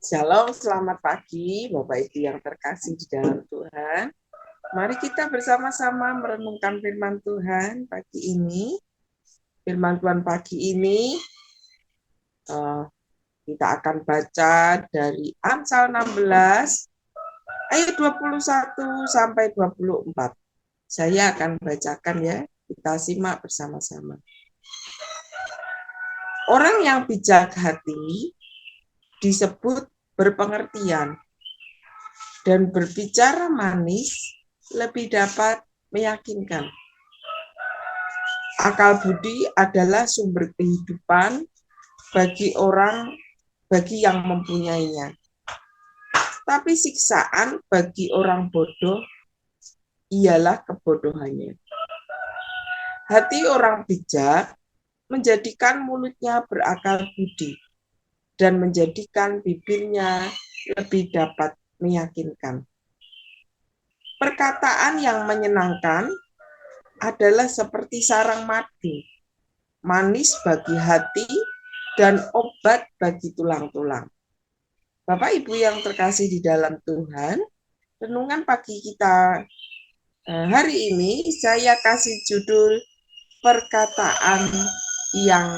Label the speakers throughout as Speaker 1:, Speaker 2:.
Speaker 1: Shalom, selamat pagi Bapak Ibu yang terkasih di dalam Tuhan. Mari kita bersama-sama merenungkan firman Tuhan pagi ini. Firman Tuhan pagi ini kita akan baca dari Amsal 16 ayat 21 sampai 24. Saya akan bacakan ya, kita simak bersama-sama. Orang yang bijak hati disebut berpengertian, dan berbicara manis lebih dapat meyakinkan. Akal budi adalah sumber kehidupan bagi yang mempunyainya. Tapi siksaan bagi orang bodoh ialah kebodohannya. Hati orang bijak menjadikan mulutnya berakal budi dan menjadikan bibirnya lebih dapat meyakinkan. Perkataan yang menyenangkan adalah seperti sarang madu, manis bagi hati dan obat bagi tulang-tulang. Bapak Ibu yang terkasih di dalam Tuhan, renungan pagi kita hari ini saya kasih judul perkataan yang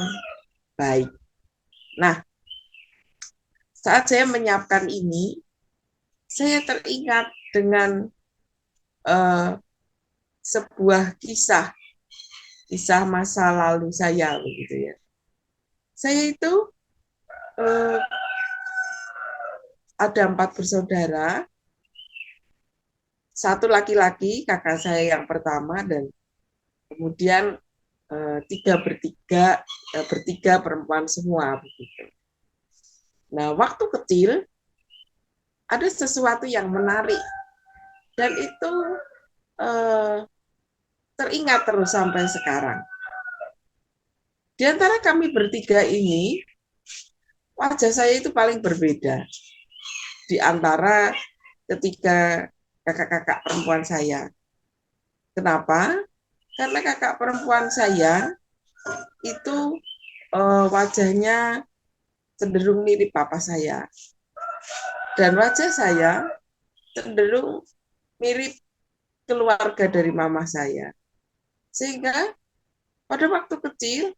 Speaker 1: baik. Nah, saat saya menyiapkan ini, saya teringat dengan sebuah kisah masa lalu saya begitu ya. Saya itu ada 4 bersaudara, satu laki-laki, kakak saya yang pertama, dan kemudian bertiga perempuan semua begitu. Nah, waktu kecil ada sesuatu yang menarik dan itu teringat terus sampai sekarang. Di antara kami bertiga ini, wajah saya itu paling berbeda di antara ketiga kakak-kakak perempuan saya. Kenapa? Karena kakak perempuan saya itu wajahnya cenderung mirip papa saya. Dan wajah saya cenderung mirip keluarga dari mama saya. Sehingga pada waktu kecil,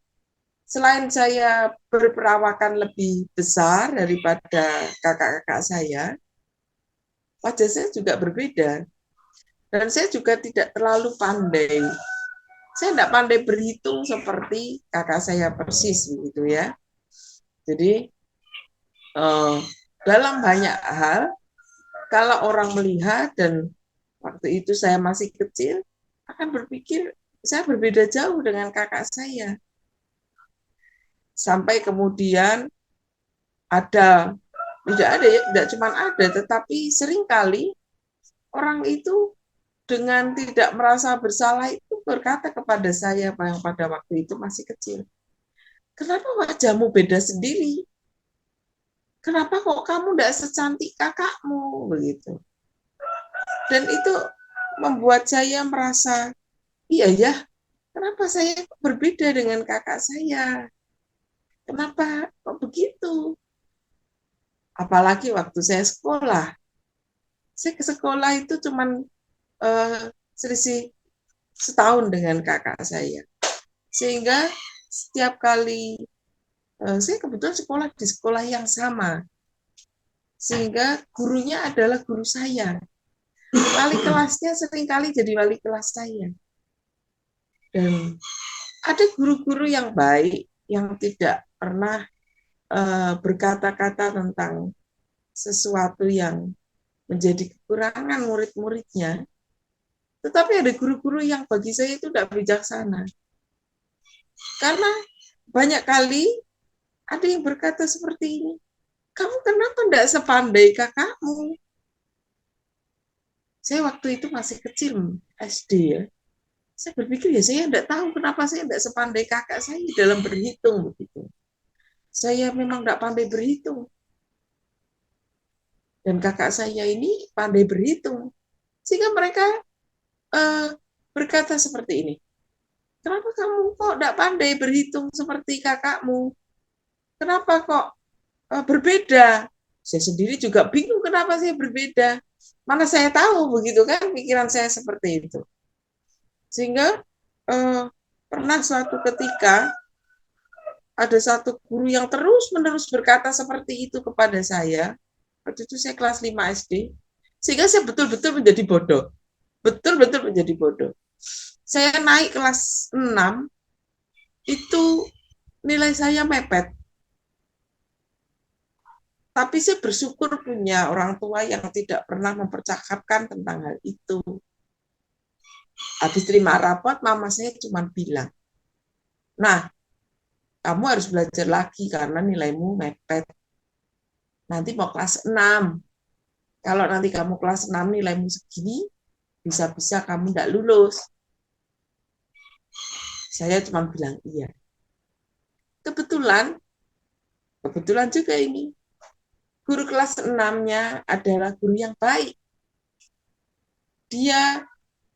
Speaker 1: selain saya berperawakan lebih besar daripada kakak-kakak saya, wajah saya juga berbeda. Dan saya juga tidak terlalu pandai. Saya tidak pandai berhitung seperti kakak saya persis begitu ya. Jadi dalam banyak hal, kalau orang melihat dan waktu itu saya masih kecil, akan berpikir saya berbeda jauh dengan kakak saya. Sampai kemudian tidak cuma ada, tetapi seringkali orang itu dengan tidak merasa bersalah itu berkata kepada saya yang pada waktu itu masih kecil, kenapa wajahmu beda sendiri? Kenapa kok kamu tidak secantik kakakmu? Begitu. Dan itu membuat saya merasa, iya ya, kenapa saya berbeda dengan kakak saya? Kenapa kok begitu? Apalagi waktu saya sekolah. Saya ke sekolah itu cuma selisih setahun dengan kakak saya. Sehingga setiap kali saya kebetulan sekolah di sekolah yang sama. Sehingga gurunya adalah guru saya. Wali kelasnya seringkali jadi wali kelas saya. Dan ada guru-guru yang baik, yang tidak pernah berkata-kata tentang sesuatu yang menjadi kekurangan murid-muridnya. Tetapi ada guru-guru yang bagi saya itu tidak bijaksana. Karena banyak kali ada yang berkata seperti ini, kamu kenapa tidak sepandai kakakmu? Saya waktu itu masih kecil, SD ya. Saya berpikir ya saya tidak tahu kenapa saya tidak sepandai kakak saya dalam berhitung begitu. Saya memang tidak pandai berhitung. Dan kakak saya ini pandai berhitung. Sehingga mereka berkata seperti ini, kenapa kamu kok tidak pandai berhitung seperti kakakmu? Kenapa kok berbeda? Saya sendiri juga bingung kenapa saya berbeda. Mana saya tahu begitu kan, pikiran saya seperti itu. Sehingga pernah suatu ketika ada satu guru yang terus-menerus berkata seperti itu kepada saya. Waktu itu saya kelas 5 SD. Sehingga saya betul-betul menjadi bodoh. Betul-betul menjadi bodoh. Saya naik kelas 6, itu nilai saya mepet. Tapi saya bersyukur punya orang tua yang tidak pernah mempercakapkan tentang hal itu. Habis terima rapot, mama saya cuma bilang, nah, kamu harus belajar lagi karena nilaimu mepet. Nanti mau kelas 6. Kalau nanti kamu kelas 6 nilaimu segini, bisa-bisa kamu tidak lulus. Saya cuma bilang iya. Kebetulan juga ini, guru kelas 6-nya adalah guru yang baik. Dia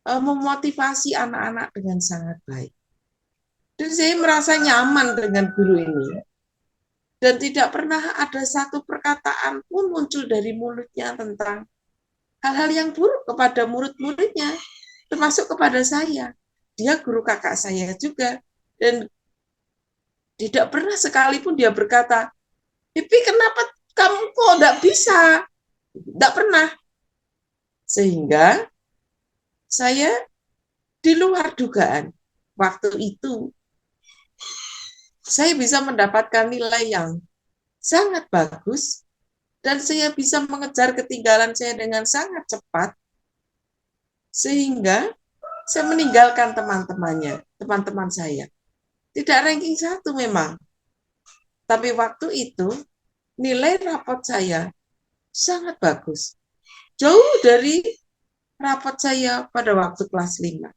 Speaker 1: memotivasi anak-anak dengan sangat baik. Dan saya merasa nyaman dengan guru ini. Dan tidak pernah ada satu perkataan pun muncul dari mulutnya tentang hal-hal yang buruk kepada murid-muridnya, termasuk kepada saya. Dia guru kakak saya juga. Dan tidak pernah sekalipun dia berkata, Pipi kenapa kamu kok tidak bisa? Tidak pernah. Sehingga saya di luar dugaan. Waktu itu saya bisa mendapatkan nilai yang sangat bagus dan saya bisa mengejar ketinggalan saya dengan sangat cepat sehingga saya meninggalkan teman-teman saya. Tidak ranking 1 memang. Tapi waktu itu nilai rapot saya sangat bagus. Jauh dari rapot saya pada waktu kelas 5.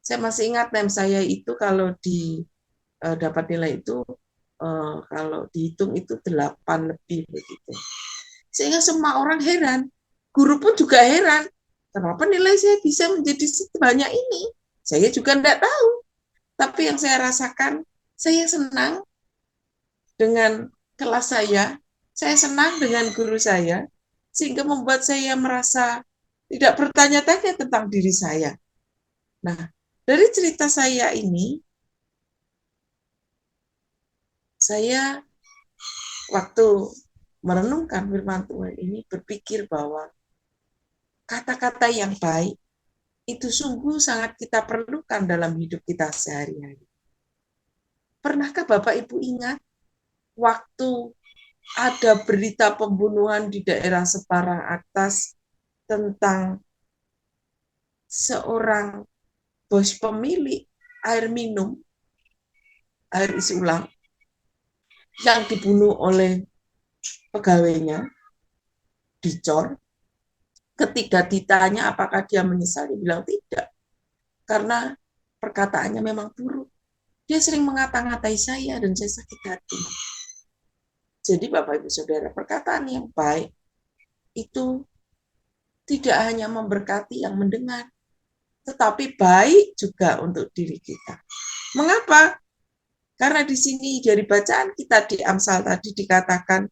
Speaker 1: Saya masih ingat nem saya itu kalau dapat nilai itu kalau dihitung itu 8 lebih begitu. Sehingga semua orang heran. Guru pun juga heran. Kenapa nilai saya bisa menjadi sebanyak ini? Saya juga tidak tahu. Tapi yang saya rasakan, saya senang dengan kelas saya senang dengan guru saya, sehingga membuat saya merasa tidak bertanya-tanya tentang diri saya. Nah, dari cerita saya ini, saya waktu merenungkan firman Tuhan ini berpikir bahwa kata-kata yang baik itu sungguh sangat kita perlukan dalam hidup kita sehari-hari. Pernahkah Bapak Ibu ingat waktu ada berita pembunuhan di daerah Semarang Atas tentang seorang bos pemilik air minum, air isi ulang, yang dibunuh oleh pegawainya, dicor. Ketika ditanya apakah dia menyesal, dia bilang tidak. Karena perkataannya memang buruk. Dia sering mengata-ngatai saya dan saya sakit hati. Jadi Bapak Ibu Saudara, perkataan yang baik itu tidak hanya memberkati yang mendengar, tetapi baik juga untuk diri kita. Mengapa? Karena di sini dari bacaan kita di Amsal tadi dikatakan,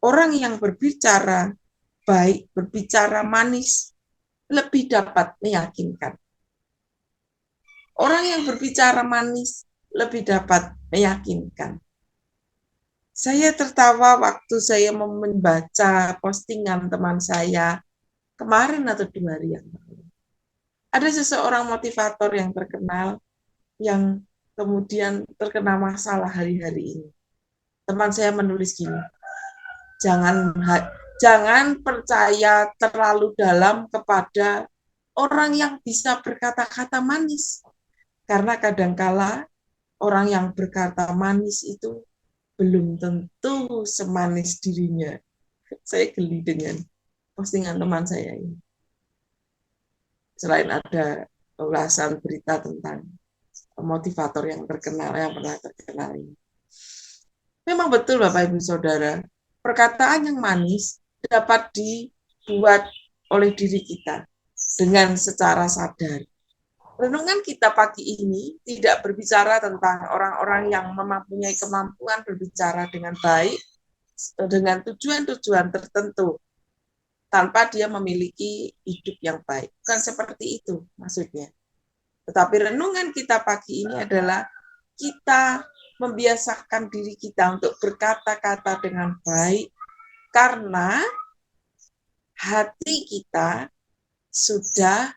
Speaker 1: orang yang berbicara baik, berbicara manis, lebih dapat meyakinkan. Orang yang berbicara manis lebih dapat meyakinkan. Saya tertawa waktu saya membaca postingan teman saya kemarin atau 2 hari yang lalu. Ada seseorang motivator yang terkenal yang kemudian terkena masalah hari-hari ini. Teman saya menulis gini, jangan percaya terlalu dalam kepada orang yang bisa berkata-kata manis. Karena kadangkala orang yang berkata manis itu belum tentu semanis dirinya. Saya geli dengan postingan teman saya ini. Selain ada ulasan berita tentang motivator yang terkenal, yang pernah terkenal ini. Memang betul Bapak Ibu Saudara, perkataan yang manis dapat dibuat oleh diri kita dengan secara sadar. Renungan kita pagi ini tidak berbicara tentang orang-orang yang mempunyai kemampuan berbicara dengan baik, dengan tujuan-tujuan tertentu tanpa dia memiliki hidup yang baik. Bukan seperti itu maksudnya. Tetapi renungan kita pagi ini adalah kita membiasakan diri kita untuk berkata-kata dengan baik karena hati kita sudah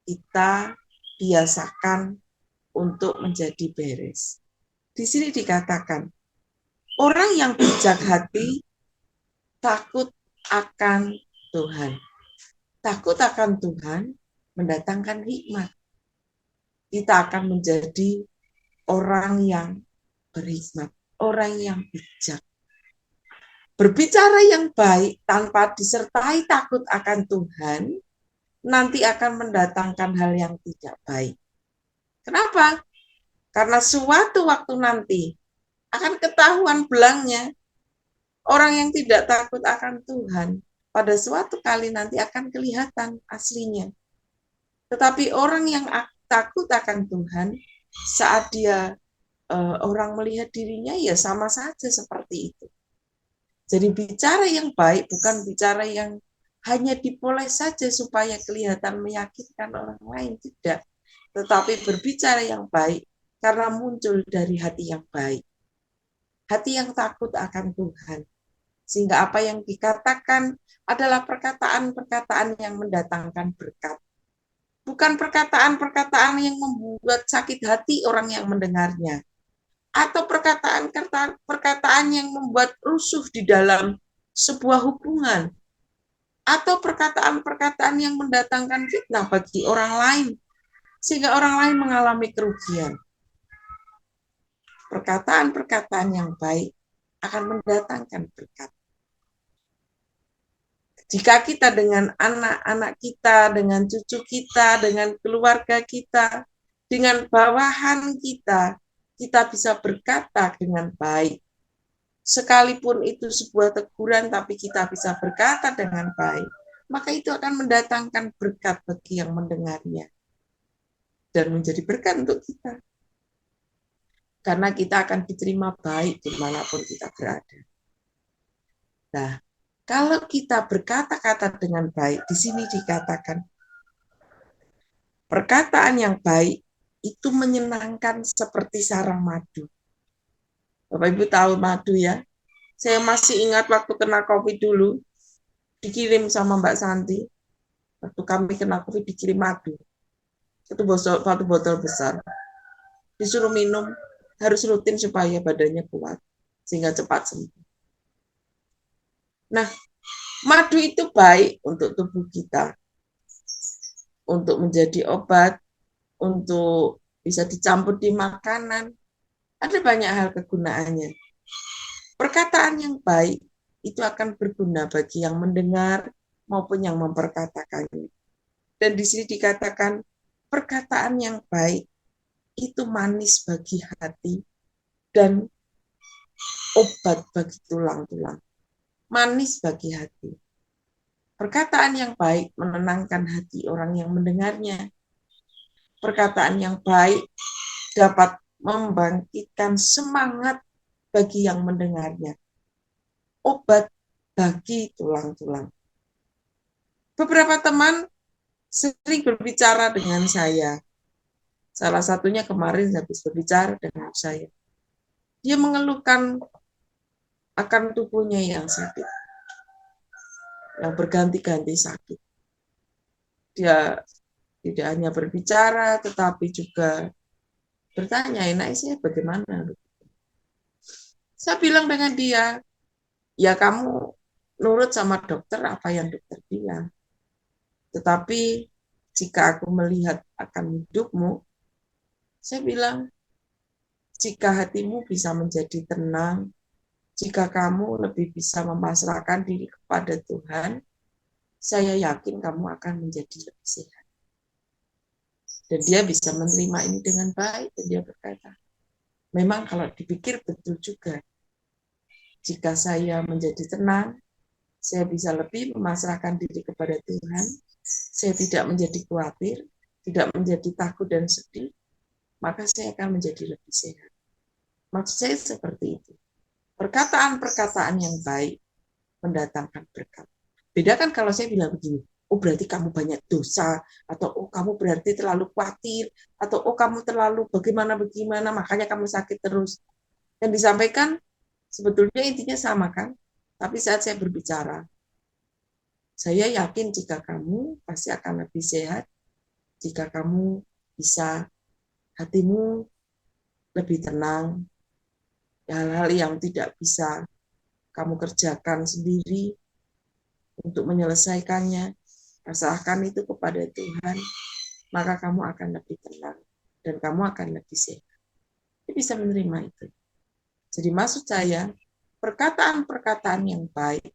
Speaker 1: kita biasakan untuk menjadi beres. Di sini dikatakan, orang yang bijak hati takut akan Tuhan. Takut akan Tuhan mendatangkan hikmat. Kita akan menjadi orang yang berhikmat, orang yang bijak. Berbicara yang baik tanpa disertai takut akan Tuhan, nanti akan mendatangkan hal yang tidak baik. Kenapa? Karena suatu waktu nanti akan ketahuan belangnya. Orang yang tidak takut akan Tuhan, pada suatu kali nanti akan kelihatan aslinya. Tetapi orang yang takut akan Tuhan, saat dia orang melihat dirinya, ya sama saja seperti itu. Jadi bicara yang baik bukan bicara yang hanya dipoles saja supaya kelihatan meyakinkan orang lain, tidak. Tetapi berbicara yang baik karena muncul dari hati yang baik. Hati yang takut akan Tuhan. Sehingga apa yang dikatakan adalah perkataan-perkataan yang mendatangkan berkat. Bukan perkataan-perkataan yang membuat sakit hati orang yang mendengarnya. Atau perkataan yang membuat rusuh di dalam sebuah hubungan. Atau perkataan-perkataan yang mendatangkan fitnah bagi orang lain. Sehingga orang lain mengalami kerugian. Perkataan-perkataan yang baik akan mendatangkan berkat. Jika kita dengan anak-anak kita, dengan cucu kita, dengan keluarga kita, dengan bawahan kita, kita bisa berkata dengan baik. Sekalipun itu sebuah teguran, tapi kita bisa berkata dengan baik, maka itu akan mendatangkan berkat bagi yang mendengarnya. Dan menjadi berkat untuk kita. Karena kita akan diterima baik dimanapun kita berada. Nah, kalau kita berkata-kata dengan baik, di sini dikatakan, perkataan yang baik itu menyenangkan seperti sarang madu. Bapak Ibu tahu madu ya? Saya masih ingat waktu kena COVID dulu, dikirim sama Mbak Santi. Waktu kami kena COVID dikirim madu. Satu botol besar. Disuruh minum, harus rutin supaya badannya kuat. Sehingga cepat sembuh. Nah, madu itu baik untuk tubuh kita. Untuk menjadi obat, untuk bisa dicampur di makanan. Ada banyak hal kegunaannya. Perkataan yang baik itu akan berguna bagi yang mendengar maupun yang memperkatakannya. Dan di sini dikatakan perkataan yang baik itu manis bagi hati dan obat bagi tulang-tulang. Manis bagi hati. Perkataan yang baik menenangkan hati orang yang mendengarnya. Perkataan yang baik dapat membangkitkan semangat bagi yang mendengarnya. Obat bagi tulang-tulang. Beberapa teman sering berbicara dengan saya. Salah satunya kemarin habis berbicara dengan saya. Dia mengeluhkan akan tubuhnya yang sakit. Yang berganti-ganti sakit. Dia tidak hanya berbicara, tetapi juga bertanya, enak saya bagaimana? Saya bilang dengan dia, ya kamu nurut sama dokter apa yang dokter bilang. Tetapi jika aku melihat akan hidupmu, saya bilang, jika hatimu bisa menjadi tenang, jika kamu lebih bisa memasrahkan diri kepada Tuhan, saya yakin kamu akan menjadi lebih sehat. Dan dia bisa menerima ini dengan baik, dan dia berkata, memang kalau dipikir betul juga, jika saya menjadi tenang, saya bisa lebih memasrahkan diri kepada Tuhan, saya tidak menjadi khawatir, tidak menjadi takut dan sedih, maka saya akan menjadi lebih sehat. Maksud saya seperti itu. Perkataan-perkataan yang baik mendatangkan berkat. Beda kan kalau saya bilang begini, oh berarti kamu banyak dosa, atau oh kamu berarti terlalu khawatir, atau oh kamu terlalu bagaimana-bagaimana, makanya kamu sakit terus. Yang disampaikan sebetulnya intinya sama kan? Tapi saat saya berbicara, saya yakin jika kamu pasti akan lebih sehat, jika kamu bisa hatimu lebih tenang, hal-hal yang tidak bisa kamu kerjakan sendiri untuk menyelesaikannya, pasrahkan itu kepada Tuhan, maka kamu akan lebih tenang dan kamu akan lebih sehat. Dia bisa menerima itu. Jadi maksud saya, perkataan-perkataan yang baik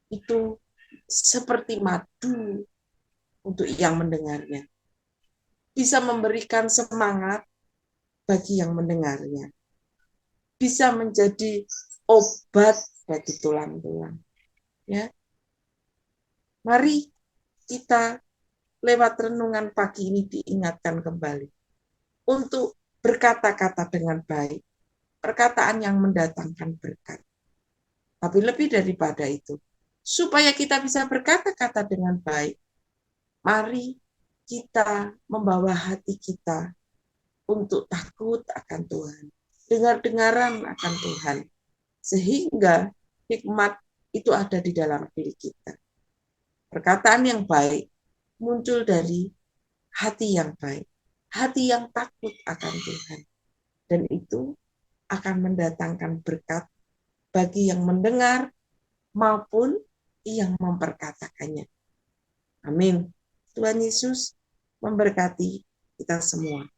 Speaker 1: itu seperti madu untuk yang mendengarnya. Bisa memberikan semangat bagi yang mendengarnya. Bisa menjadi obat bagi tulang-tulang. Ya, mari kita lewat renungan pagi ini diingatkan kembali untuk berkata-kata dengan baik, perkataan yang mendatangkan berkat. Tapi lebih daripada itu, supaya kita bisa berkata-kata dengan baik, mari kita membawa hati kita untuk takut akan Tuhan, dengar-dengaran akan Tuhan, sehingga hikmat itu ada di dalam diri kita. Perkataan yang baik muncul dari hati yang baik, hati yang takut akan Tuhan. Dan itu akan mendatangkan berkat bagi yang mendengar maupun yang memperkatakannya. Amin. Tuhan Yesus memberkati kita semua.